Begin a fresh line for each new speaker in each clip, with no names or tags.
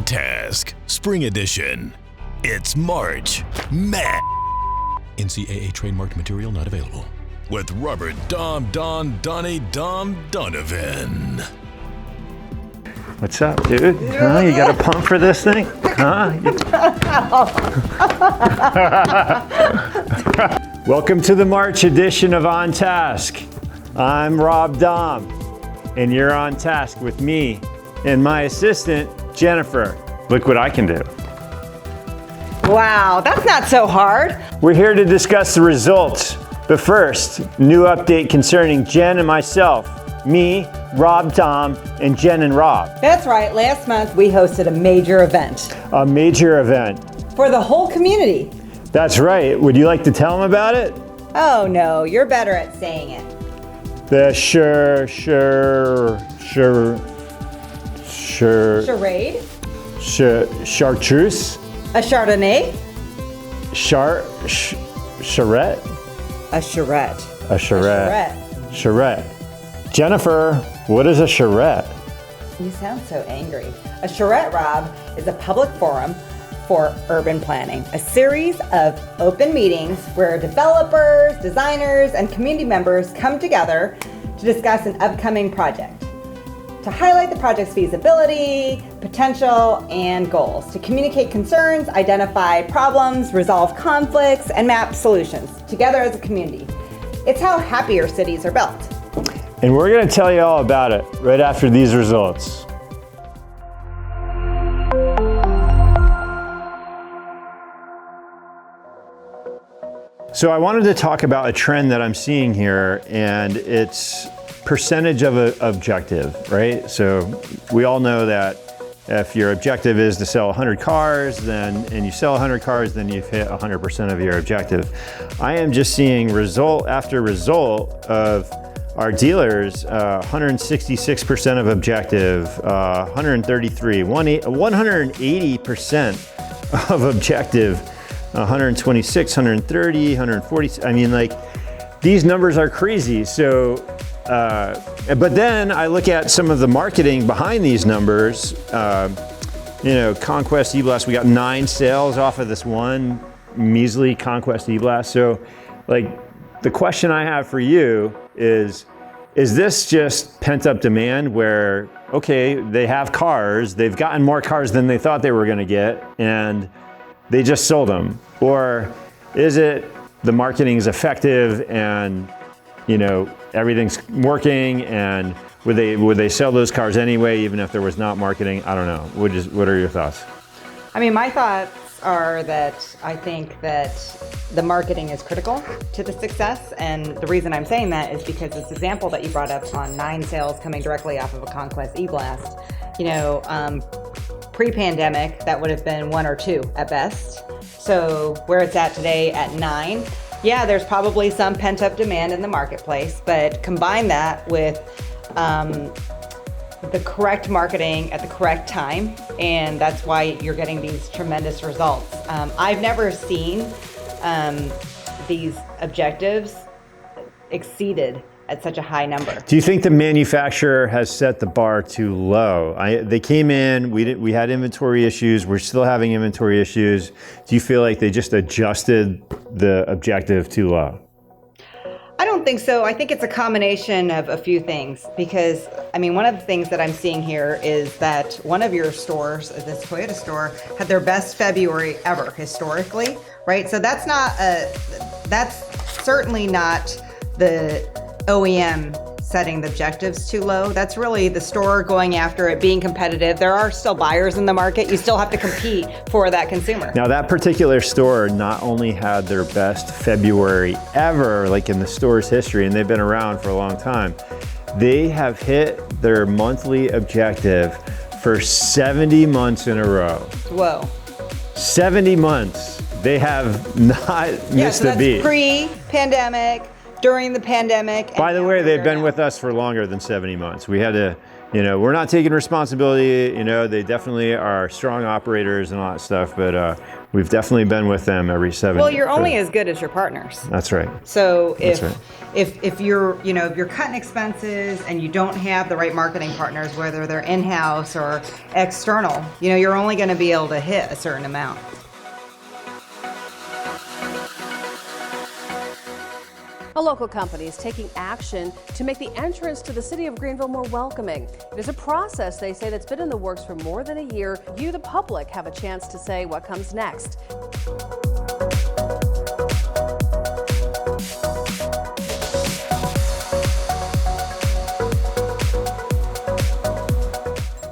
Task, Spring Edition. It's March Madness.
NCAA trademarked material not available.
With Robert Donovan.
What's up, dude? Huh? You got a pump for this thing? Huh? Welcome to the March edition of On Task. I'm Rob Dom, and you're on task with me and my assistant, Jennifer. Look what I can do.
Wow, that's not so hard.
We're here to discuss the results. But first, new update concerning Jen and myself. Me, Rob Dom, and Jen and Rob.
That's right, last month we hosted a major event.
A major event.
For the whole community.
That's right. Would you like to tell them about it?
Oh no, you're better at saying it.
The charade? Chartreuse?
A Chardonnay?
Charette?
A charrette.
A charrette. Charrette. Jennifer, what is a charrette?
You sound so angry. A charrette, Rob, is a public forum for urban planning, a series of open meetings where developers, designers, and community members come together to discuss an upcoming project, to highlight the project's feasibility, potential, and goals, to communicate concerns, identify problems, resolve conflicts, and map solutions together as a community. It's how happier cities are built.
And we're going to tell you all about it right after these results. So I wanted to talk about a trend that I'm seeing here, and it's percentage of an objective, right? So we all know that if your objective is to sell 100 cars, and you sell 100 cars, then you've hit 100% of your objective. I am just seeing result after result of our dealers, 166% of objective, 133, 180% of objective, 126, 130, 140. I mean, like, these numbers are crazy. So, but then I look at some of the marketing behind these numbers. Conquest E-Blast, we got 9 sales off of this one measly Conquest E-Blast. So, like, the question I have for you is this just pent-up demand where, okay, they have cars, they've gotten more cars than they thought they were gonna get, and they just sold them? Or is it the marketing is effective and, everything's working, and would they sell those cars anyway, even if there was not marketing? I don't know. What are your thoughts?
I mean, my thoughts are that I think that the marketing is critical to the success, and the reason I'm saying that is because this example that you brought up on 9 sales coming directly off of a Conquest E-Blast, pre-pandemic, that would have been 1 or 2 at best. So where it's at today at 9, yeah, there's probably some pent-up demand in the marketplace, but combine that with the correct marketing at the correct time, and that's why you're getting these tremendous results. I've never seen these objectives exceeded at such a high number.
Do you think the manufacturer has set the bar too low? They came in, we had inventory issues, we're still having inventory issues. Do you feel like they just adjusted the objective too low?
I don't think so. I think it's a combination of a few things, because, one of the things that I'm seeing here is that one of your stores, this Toyota store, had their best February ever historically, right? So that's certainly not the OEM setting the objectives too low. That's really the store going after it, being competitive. There are still buyers in the market. You still have to compete for that consumer.
Now, that particular store not only had their best February ever, like in the store's history, and they've been around for a long time, they have hit their monthly objective for 70 months in a row.
Whoa.
70 months. They have not missed a beat.
Pre-pandemic, during the pandemic.
By the way, they've been with us for longer than 70 months. We had to, we're not taking responsibility. They definitely are strong operators and all that stuff, but we've definitely been with them every 7 years.
Well, you're only as good as your partners.
That's right.
So if you're, if you're cutting expenses and you don't have the right marketing partners, whether they're in-house or external, you're only going to be able to hit a certain amount.
A local company is taking action to make the entrance to the city of Greenville more welcoming. It is a process, they say, that's been in the works for more than a year. You, the public, have a chance to say what comes next.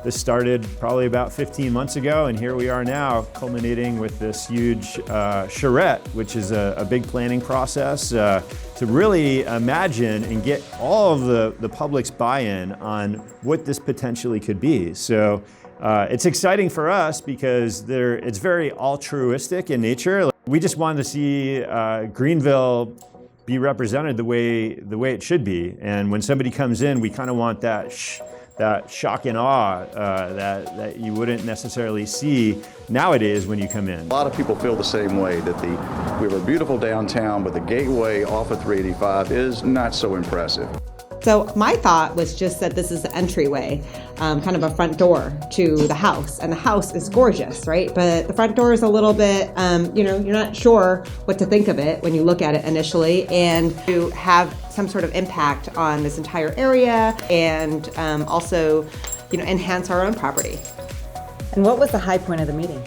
This started probably about 15 months ago, and here we are now, culminating with this huge charrette, which is a big planning process to really imagine and get all of the public's buy-in on what this potentially could be. So it's exciting for us because it's very altruistic in nature. We just wanted to see Greenville be represented the way it should be. And when somebody comes in, we kind of want that shock and awe that you wouldn't necessarily see nowadays when you come in.
A lot of people feel the same way, that we have a beautiful downtown, but the gateway off of 385 is not so impressive.
So my thought was just that this is the entryway, kind of a front door to the house, and the house is gorgeous, right? But the front door is a little bit, you're not sure what to think of it when you look at it initially, and to have some sort of impact on this entire area, and also, enhance our own property.
And what was the high point of the meeting?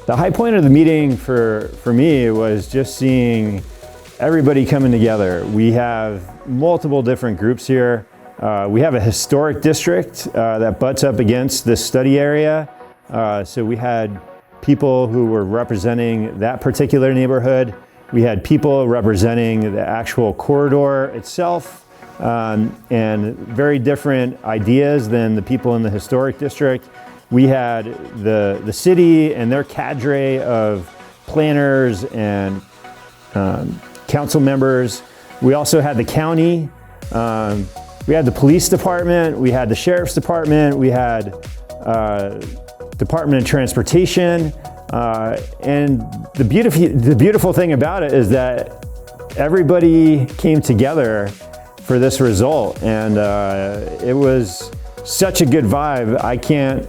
The high point of the meeting for me was just seeing everybody coming together. We have multiple different groups here. We have a historic district that butts up against this study area. So we had people who were representing that particular neighborhood. We had people representing the actual corridor itself, and very different ideas than the people in the historic district. We had the city and their cadre of planners and council members. We also had the county. We had the police department. We had the sheriff's department. We had Department of Transportation. And the beautiful thing about it is that everybody came together for this result, and it was such a good vibe. I can't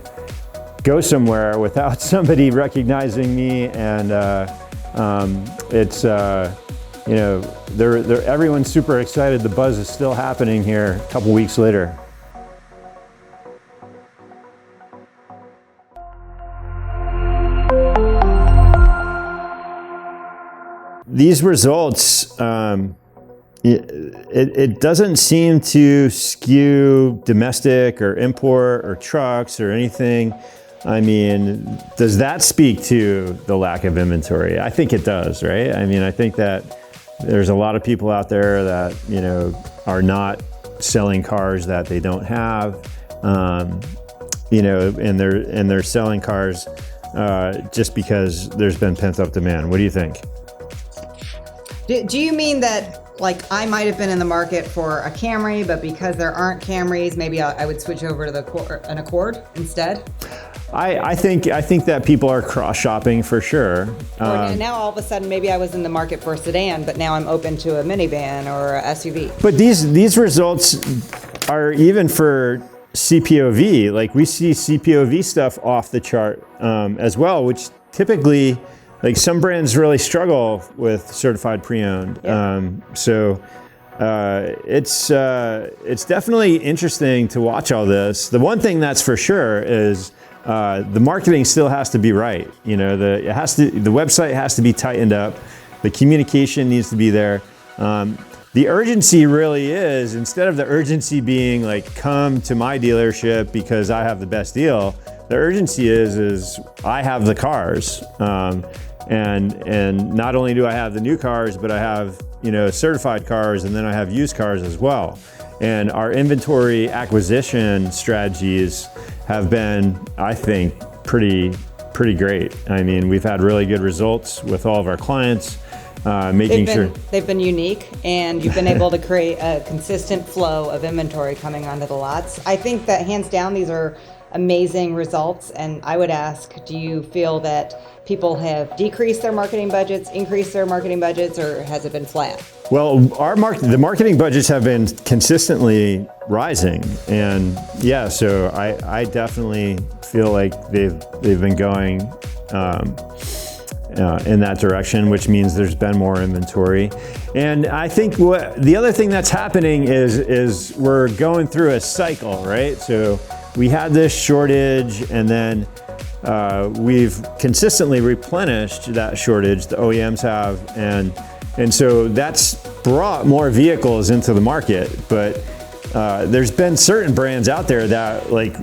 go somewhere without somebody recognizing me, and it's everyone's super excited. The buzz is still happening here a couple weeks later. These results, it doesn't seem to skew domestic or import or trucks or anything. I mean, does that speak to the lack of inventory? I think it does, right? I mean, I think that there's a lot of people out there that, are not selling cars that they don't have, and they're selling cars just because there's been pent-up demand. What do you think?
Do you mean that, I might have been in the market for a Camry, but because there aren't Camrys, maybe I would switch over to an Accord instead?
I think that people are cross-shopping for sure.
Or now all of a sudden, maybe I was in the market for a sedan, but now I'm open to a minivan or a SUV.
But these results are even for CPOV. We see CPOV stuff off the chart as well, which typically, some brands really struggle with certified pre-owned. Yeah. It's definitely interesting to watch all this. The one thing that's for sure is the marketing still has to be right. The website has to be tightened up. The communication needs to be there. The urgency really is, instead of the urgency being come to my dealership because I have the best deal, the urgency is I have the cars. And not only do I have the new cars, but I have certified cars, and then I have used cars as well. And our inventory acquisition strategies have been, I think, pretty great. I mean, we've had really good results with all of our clients, making sure.
They've been unique, and you've been able to create a consistent flow of inventory coming onto the lots. I think that hands down, these are amazing results. And I would ask, do you feel that people have decreased their marketing budgets, increased their marketing budgets, or has it been flat?
Well, the marketing budgets have been consistently rising, and yeah, so I definitely feel like they've been going in that direction, which means there's been more inventory. And I think the other thing that's happening is we're going through a cycle, right? So we had this shortage, and then we've consistently replenished that shortage, the OEMs have, and so that's brought more vehicles into the market. But there's been certain brands out there that, like,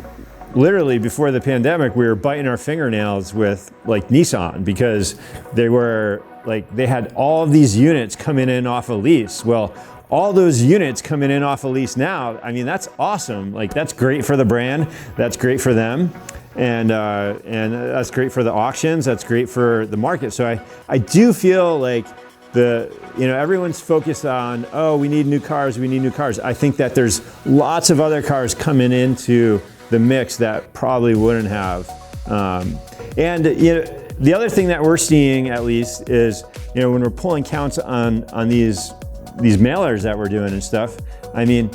literally before the pandemic, we were biting our fingernails with, like, Nissan, because they had all of these units coming in off a lease. Well, all those units coming in off a lease now, I mean, that's awesome. Like, that's great for the brand, that's great for them, and that's great for the auctions, that's great for the market. So I do feel like everyone's focused on, oh, we need new cars. I think that there's lots of other cars coming into the mix that probably wouldn't have. And the other thing that we're seeing, at least, is when we're pulling counts on these mailers that we're doing and stuff. I mean,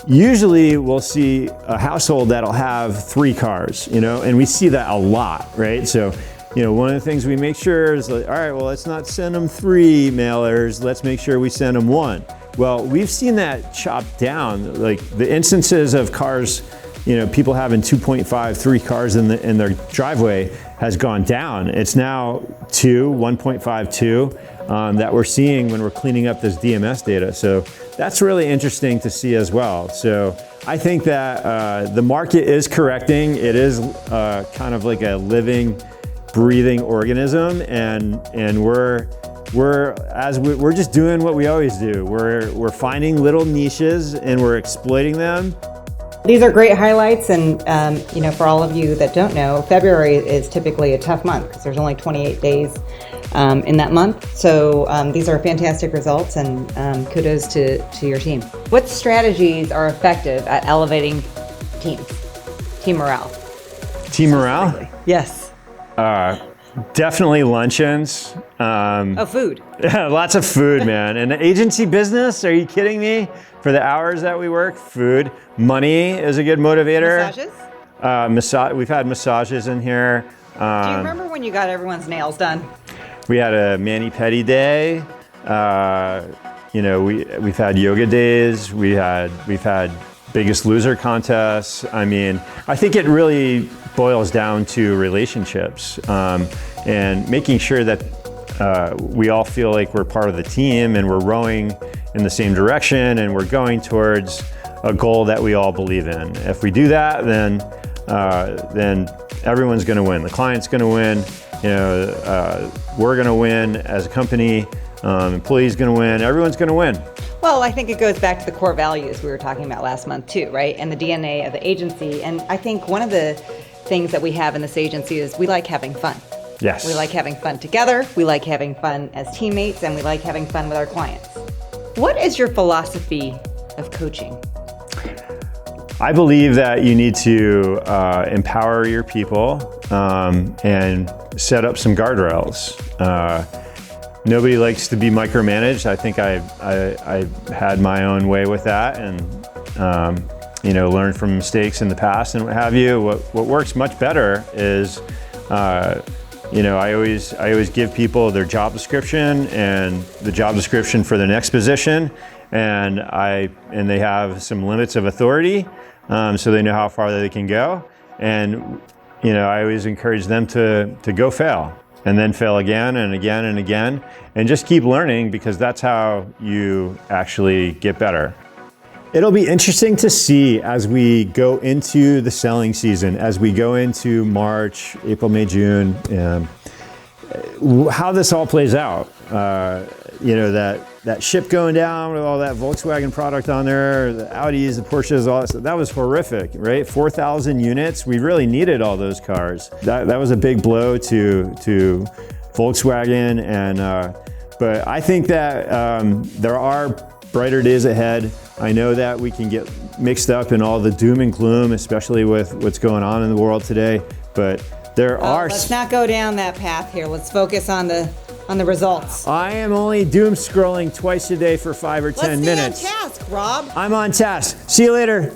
usually we'll see a household that'll have 3 cars, and we see that a lot, right? So, one of the things we make sure is, like, all right, well, let's not send them 3 mailers. Let's make sure we send them 1. Well, we've seen that chopped down. Like, the instances of cars, people having 2.5, 3 cars in their driveway has gone down. It's now 1.5, 2 that we're seeing when we're cleaning up this DMS data. So that's really interesting to see as well. So I think that the market is correcting. It is kind of like a living, breathing organism, and we're just doing what we always do. We're finding little niches and we're exploiting them.
These are great highlights, and for all of you that don't know, February is typically a tough month because there's only 28 days in that month. So these are fantastic results, and kudos to your team. What strategies are effective at elevating team morale?
Team morale?
Yes.
Definitely luncheons.
Food.
Lots of food, man. And the agency business, are you kidding me? For the hours that we work, food. Money is a good motivator.
Massages?
We've had massages in here.
Do you remember when you got everyone's nails done?
We had a mani-pedi day. We've had yoga days. We've had Biggest Loser contests. I mean, I think it really boils down to relationships and making sure that we all feel like we're part of the team and we're rowing in the same direction and we're going towards a goal that we all believe in. If we do that, then everyone's going to win. The client's going to win. We're going to win as a company. Employees going to win. Everyone's going to win.
Well, I think it goes back to the core values we were talking about last month too, right? And the DNA of the agency. And I think one of the things that we have in this agency is we like having fun.
Yes.
We like having fun together. We like having fun as teammates, and we like having fun with our clients. What is your philosophy of coaching?
I believe that you need to empower your people and set up some guardrails. Nobody likes to be micromanaged. I think I had my own way with that, and learned from mistakes in the past and what have you. What works much better is I always give people their job description and the job description for the next position, and they have some limits of authority, so they know how far they can go. And I always encourage them to go fail, and then fail again and again and again, and just keep learning, because that's how you actually get better. It'll be interesting to see as we go into the selling season, as we go into March, April, May, June, how this all plays out. That ship going down with all that Volkswagen product on there, the Audis, the Porsches, all that stuff, that was horrific, right? 4,000 units, we really needed all those cars. That was a big blow to Volkswagen, and But I think that there are brighter days ahead. I know that we can get mixed up in all the doom and gloom, especially with what's going on in the world today. But there are.
Let's not go down that path here. Let's focus on the results.
I am only doom scrolling twice a day for 5 or 10 minutes.
Let's stay on task, Rob.
I'm on task. See you later.